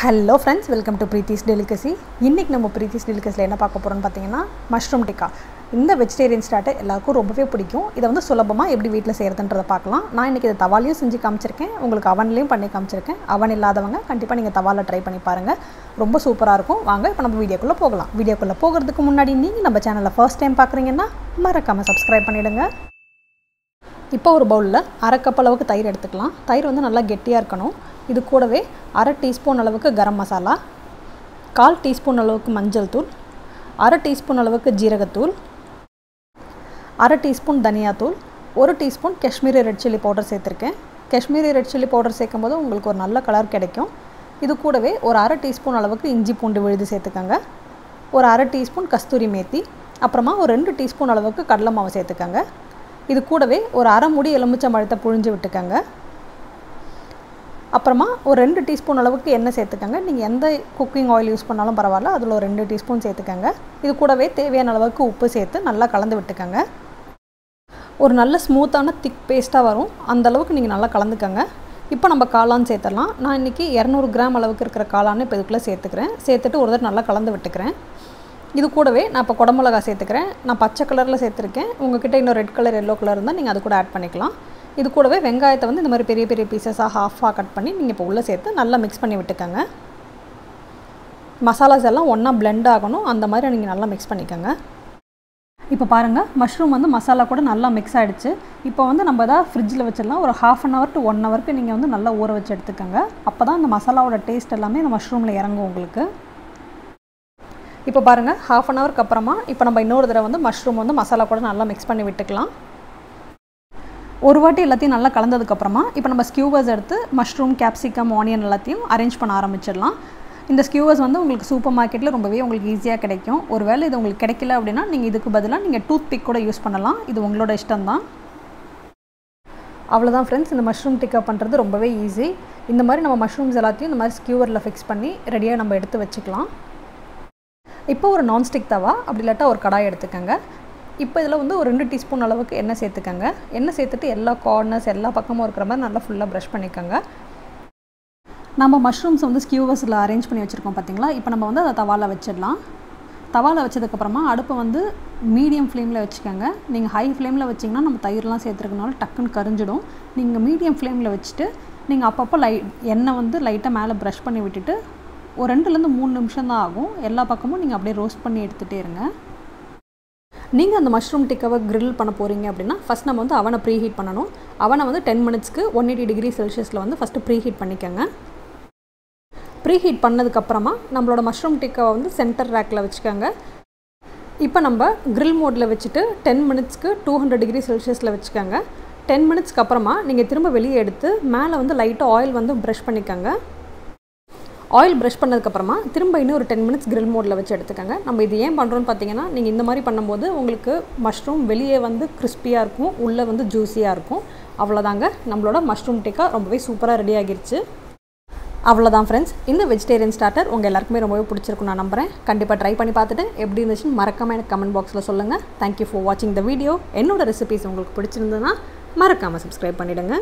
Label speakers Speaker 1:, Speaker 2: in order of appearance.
Speaker 1: Hello friends, welcome to Preethi's Delicacy. இன்னைக்கு நம்ம Preethi's Delicacyல என்ன பார்க்க போறோம்னு பாத்தீங்கன்னா மஷ்ரூம் டிக்கா. இந்த வெஜிடேரியன் ஸ்டார்ட்டர் எல்லாருக்கும் ரொம்பவே பிடிக்கும். இத வந்து சுலபமா எப்படி வீட்ல செய்யறதுன்றத பார்க்கலாம். நான் இன்னைக்கு இத தவாலயும் செஞ்சு காமிச்சிருக்கேன். உங்களுக்கு அவன்லயும் பண்ணி காமிச்சிருக்கேன். அவன் இல்லாதவங்க கண்டிப்பா நீங்க தவால ட்ரை பண்ணி பாருங்க. ரொம்ப சூப்பரா இருக்கும். வாங்க இப்போ நம்ம வீடியோக்குள்ள போகலாம். வீடியோக்குள்ள போகிறதுக்கு முன்னாடி நீங்க நம்ம சேனலை ஃபர்ஸ்ட் டைம் பார்க்கறீங்கன்னா மறக்காம Subscribe பண்ணிடுங்க. இப்போ ஒரு பவுல்ல 1/2 கப் அளவுக்கு தயிர் எடுத்துக்கலாம். தயிர் வந்து நல்லா கெட்டியா இருக்கணும். இது கூடவே 1/2 டீஸ்பூன் அளவுக்கு கரம் மசாலா, 1/4 டீஸ்பூன் அளவுக்கு மஞ்சள் தூள், 1/2 டீஸ்பூன் அளவுக்கு ஜீரகத்தூள், 1/2 டீஸ்பூன் தனியாத்தூள், 1 teaspoon Kashmiri red chilli powder சேர்த்திருக்கேன். காஷ்மீரி ரெட் சில்லி பவுடர் சேர்க்கும்போது உங்களுக்கு ஒரு நல்ல கலர் கிடைக்கும். இது கூடவே ஒரு 1/2 டீஸ்பூன் அளவுக்கு இஞ்சி பூண்டு விழுது சேர்த்துக்கங்க. ஒரு 1/2 டீஸ்பூன் கஸ்தூரி மேத்தி, அப்புறமா ஒரு 2 டீஸ்பூன் அளவுக்கு கடலை மாவு சேர்த்துக்கங்க. இது கூடவே ஒரு 1/2 மூடி எலுமிச்சம்பழத்தை புழிஞ்சு விட்டுக்கங்க. அப்புறமா ஒரு 2 டீஸ்பூன் அளவுக்கு எண்ணெய் சேர்த்துக்கங்க. நீங்கள் எந்த குக்கிங் ஆயில் யூஸ் பண்ணாலும் பரவாயில்ல, அதில் ஒரு 2 டீஸ்பூன் சேர்த்துக்கங்க. இது கூடவே தேவையான அளவுக்கு உப்பு சேர்த்து நல்லா கலந்து விட்டுக்கங்க. ஒரு நல்ல ஸ்மூத்தான திக் பேஸ்ட்டாக வரும், அந்த அளவுக்கு நீங்கள் நல்லா கலந்துக்கங்க. இப்போ நம்ம காளான் சேர்த்துடலாம். நான் இன்றைக்கி 200 கிராம் அளவுக்கு இருக்கிற காளான் இப்போ இதுக்குள்ளே சேர்த்துக்கிறேன். சேர்த்துட்டு ஒரு தடவை நல்லா கலந்து விட்டுக்கிறேன். இது கூடவே நான் இப்போ குடமிளகா சேர்த்துக்கிறேன். நான் பச்சை கலரில் சேர்த்துருக்கேன். உங்கள்கிட்ட இன்னும் ரெட் கலர் எல்லோ கலர் இருந்தால் நீங்கள் அது கூட ஆட் பண்ணிக்கலாம். இது கூடவே வெங்காயத்தை வந்து இந்த மாதிரி பெரிய பெரிய பீசஸாக ஹாஃபாக கட் பண்ணி நீங்கள் இப்போ உள்ளே சேர்த்து நல்லா மிக்ஸ் பண்ணி விட்டுக்கங்க. மசாலாஸ் எல்லாம் ஒன்றா பிளெண்ட் ஆகணும், அந்த மாதிரி நீங்கள் நல்லா மிக்ஸ் பண்ணிக்கோங்க. இப்போ பாருங்கள், மஷ்ரூம் வந்து மசாலா கூட நல்லா மிக்ஸ் ஆகிடுச்சு. இப்போ வந்து நம்ம எதாவது ஃப்ரிட்ஜில் வச்சிடலாம். ஒரு 1/2 hour to 1 hour நீங்கள் வந்து நல்லா ஊற வச்சு எடுத்துக்கோங்க. அப்போ தான் அந்த மசாலாவோட டேஸ்ட் எல்லாமே இந்த மஷ்ரூமில் இறங்கும் உங்களுக்கு. இப்போ பாருங்கள், 1/2 hour அப்புறமா இப்போ நம்ம இன்னொரு தடவை வந்து மஷ்ரூம் வந்து மசாலா கூட நல்லா மிக்ஸ் பண்ணி விட்டுக்கலாம். ஒரு வாட்டி எல்லாத்தையும் நல்லா கலந்ததுக்கப்புறமா இப்போ நம்ம ஸ்கியூவர்ஸ் எடுத்து மஷ்ரூம், கேப்சிகம், ஆனியன் எல்லாத்தையும் அரேஞ்ச் பண்ண ஆரம்பிச்சிடலாம். இந்த ஸ்கியூவர்ஸ் வந்து உங்களுக்கு சூப்பர் மார்க்கெட்டில் ரொம்பவே உங்களுக்கு ஈஸியாக கிடைக்கும். ஒருவேளை இது உங்களுக்கு கிடைக்கல அப்படின்னா நீங்கள் இதுக்கு பதிலாக நீங்கள் டூத் பிக் கூட யூஸ் பண்ணலாம். இது உங்களோட இஷ்டம்தான். அவ்வளோதான் ஃப்ரெண்ட்ஸ், இந்த மஷ்ரூம் டிக்கா பண்ணுறது ரொம்பவே ஈஸி. இந்த மாதிரி நம்ம மஷ்ரூம்ஸ் எல்லாத்தையும் இந்த மாதிரி ஸ்கியூவரில் ஃபிக்ஸ் பண்ணி ரெடியாக நம்ம எடுத்து வச்சுக்கலாம். இப்போ ஒரு நான்ஸ்டிக் தவா அப்படி இல்லாட்டா ஒரு கடாய் எடுத்துக்கோங்க. இப்போ இதில் வந்து ஒரு 2 டீஸ்பூன் அளவுக்கு எண்ணெய் சேர்த்துக்கங்க. எண்ணெய் சேர்த்துட்டு எல்லா கார்னர்ஸ் எல்லா பக்கமும் இருக்கிற மாதிரி நல்லா ஃபுல்லாக ப்ரஷ் பண்ணிக்கோங்க. நம்ம மஷ்ரூம்ஸ் வந்து ஸ்கியூவர்ஸில் அரேஞ்ச் பண்ணி வச்சுருக்கோம் பார்த்தீங்களா. இப்போ நம்ம வந்து அதை தவாவில் வச்சிடலாம். தவாவில் வச்சதுக்கப்புறமா அடுப்பை வந்து மீடியம் ஃப்ளேமில் வச்சுக்கோங்க. நீங்கள் ஹை ஃப்ளேமில் வச்சிங்கன்னா நம்ம தயிர்லாம் சேர்த்துருக்கனால டக்குன்னு கரிஞ்சிடும். நீங்கள் மீடியம் ஃப்ளேமில் வச்சுட்டு நீங்கள் அப்பப்போ எண்ணெய் வந்து லைட்டாக மேலே ப்ரஷ் பண்ணி விட்டுட்டு ஒரு 2-3 நிமிஷம் தான் ஆகும். எல்லா பக்கமும் நீங்கள் அப்படியே ரோஸ்ட் பண்ணி எடுத்துகிட்டே இருங்க. நீங்கள் அந்த மஷ்ரூம் டிக்காவை கிரில் பண்ண போகிறீங்க அப்படின்னா ஃபஸ்ட் நம்ம வந்து அவனை ப்ரீஹீட் பண்ணணும். அவனை வந்து 10 minutesக்கு 180 degree Celsiusல வந்து ஃபஸ்ட்டு ப்ரீஹீட் பண்ணிக்கோங்க. ப்ரீஹீட் பண்ணதுக்கப்புறமா நம்மளோட மஷ்ரூம் டிக்காவை வந்து சென்டர் ரேக்கில் வச்சுக்கோங்க. இப்போ நம்ம கிரில் மோடில் வச்சுட்டு 10 minutesக்கு 200 degree Celsiusல வச்சுக்கோங்க. 10 minutesக்கு அப்புறமா நீங்கள் திரும்ப வெளியே எடுத்து மேலே வந்து லைட்டாக ஆயில் வந்து ப்ரஷ் பண்ணிக்கோங்க. ஆயில் ப்ரஷ் பண்ணதுக்கப்புறமா திரும்ப இன்னும் ஒரு 10 minutes கிரில் மோடில் வச்சு எடுத்துக்கோங்க. நம்ம இது ஏன் பண்ணுறோன்னு பார்த்தீங்கன்னா, நீங்கள் இந்த மாதிரி பண்ணும்போது உங்களுக்கு மஷ்ரூம் வெளியே வந்து கிறிஸ்பியாக இருக்கும், உள்ளே வந்து ஜூஸியாக இருக்கும். அவ்வளோதாங்க, நம்மளோட மஷ்ரூம் டிக்கா ரொம்பவே சூப்பராக ரெடி ஆகிருச்சு. அவ்வளோதான் ஃப்ரெண்ட்ஸ், இந்த வெஜிடேரியன் ஸ்டார்டர் உங்கள் எல்லாருக்குமே ரொம்பவே பிடிச்சிருக்கும் நான் நம்புகிறேன். கண்டிப்பாக ட்ரை பண்ணி பார்த்துட்டு எப்படி இருந்துச்சுன்னு மறக்காமல் எனக்கு கமெண்ட் பாக்ஸில் சொல்லுங்கள். தேங்க்யூ ஃபார் வாட்சிங் த வீடியோ. என்னோட ரெசிபிஸ் உங்களுக்கு பிடிச்சிருந்ததுன்னா மறக்காமல் Subscribe பண்ணிவிடுங்க.